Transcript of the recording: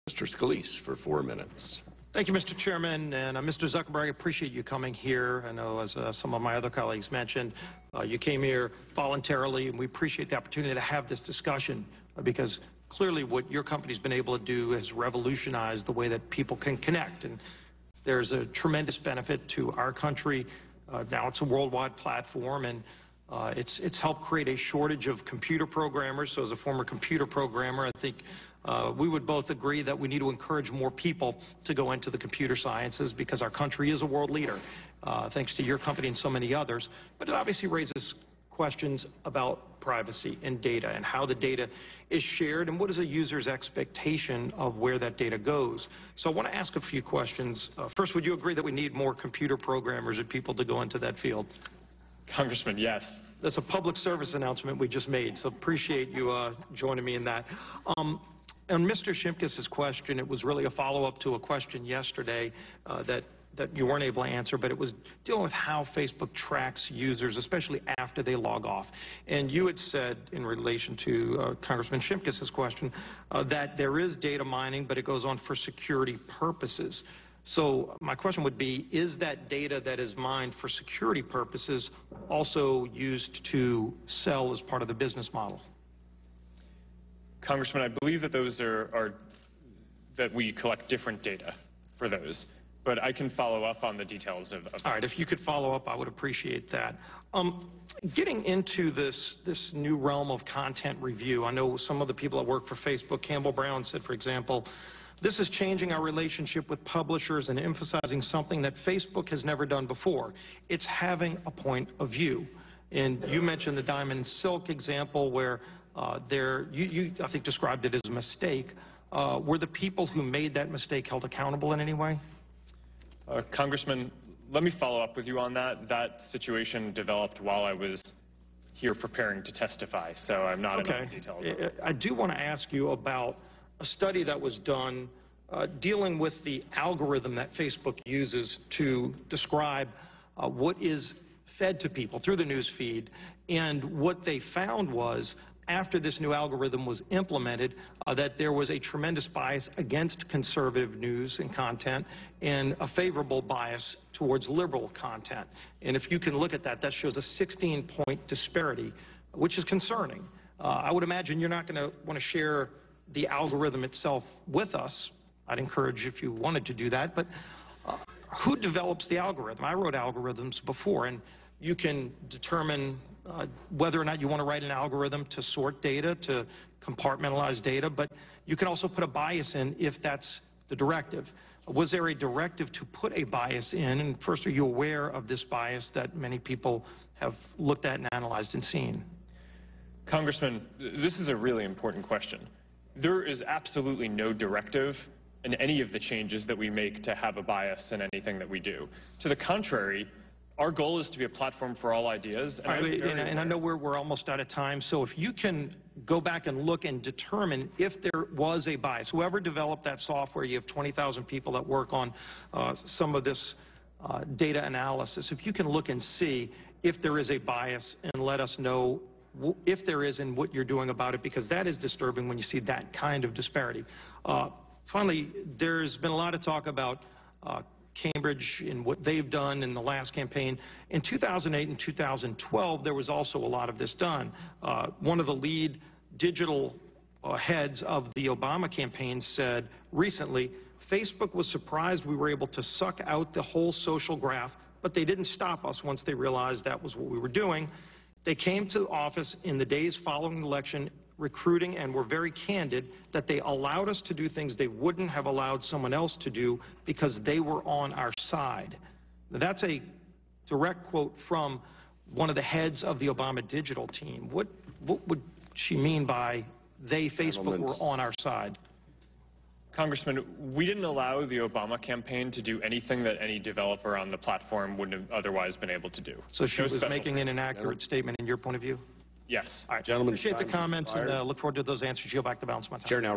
Mr. Scalise for 4 minutes. Thank you, Mr. Chairman. And Mr. Zuckerberg, I appreciate you coming here. I know, as some of my other colleagues mentioned, you came here voluntarily, and we appreciate the opportunity to have this discussion because clearly what your company's been able to do has revolutionized the way that people can connect. And there's a tremendous benefit to our country. Now it's a worldwide platform, and it's helped create a shortage of computer programmers. So as a former computer programmer, I think we would both agree that we need to encourage more people to go into the computer sciences because our country is a world leader, thanks to your company and so many others. But it obviously raises questions about privacy and data and how the data is shared and what is a user's expectation of where that data goes. So I want to ask a few questions. First, would you agree that we need more computer programmers and people to go into that field? Congressman, yes. That's a public service announcement we just made, so appreciate you joining me in that. On Mr. Shimkus' question, it was really a follow-up to a question yesterday that you weren't able to answer, but it was dealing with how Facebook tracks users, especially after they log off. And you had said, in relation to Congressman Shimkus' question, that there is data mining, but it goes on for security purposes. So my question would be, is that data that is mined for security purposes also used to sell as part of the business model? Congressman, I believe that those that we collect different data for those. But I can follow up on the details of All right, if you could follow up, I would appreciate that. Getting into this new realm of content review, I know some of the people that work for Facebook, Campbell Brown said, for example, this is changing our relationship with publishers and emphasizing something that Facebook has never done before. It's having a point of view. And you mentioned the Diamond and Silk example where you, I think, described it as a mistake. Were the people who made that mistake held accountable in any way? Congressman, let me follow up with you on that. That situation developed while I was here preparing to testify, so I'm not in all the details. I do want to ask you about a study that was done dealing with the algorithm that Facebook uses to describe what is fed to people through the news feed. And what they found was, after this new algorithm was implemented, that there was a tremendous bias against conservative news and content and a favorable bias towards liberal content. And if you can look at that, that shows a 16-point disparity, which is concerning. I would imagine you're not going to want to share the algorithm itself with us. I'd encourage if you wanted to do that. But who develops the algorithm? I wrote algorithms before, and you can determine whether or not you want to write an algorithm to sort data, to compartmentalize data, but you can also put a bias in if that's the directive. Was there a directive to put a bias in? And first, are you aware of this bias that many people have looked at and analyzed and seen? Congressman, this is a really important question. There is absolutely no directive in any of the changes that we make to have a bias in anything that we do. To the contrary, our goal is to be a platform for all ideas. And I know we're almost out of time, so if you can go back and look and determine if there was a bias. Whoever developed that software, you have 20,000 people that work on some of this data analysis. If you can look and see if there is a bias and let us know if there is and what you're doing about it, because that is disturbing when you see that kind of disparity. Finally, there's been a lot of talk about Cambridge and what they've done in the last campaign. In 2008 and 2012, there was also a lot of this done. One of the lead digital heads of the Obama campaign said recently, Facebook was surprised we were able to suck out the whole social graph, but they didn't stop us once they realized that was what we were doing. They came to office in the days following the election, recruiting, and were very candid that they allowed us to do things they wouldn't have allowed someone else to do because they were on our side. Now, that's a direct quote from one of the heads of the Obama digital team. What would she mean by they, Facebook, were on our side? Congressman, we didn't allow the Obama campaign to do anything that any developer on the platform wouldn't have otherwise been able to do. So she was making an inaccurate statement in your point of view? Yes. All right. Gentlemen, appreciate the comments and look forward to those answers. You'll back the balance of my time. Chair now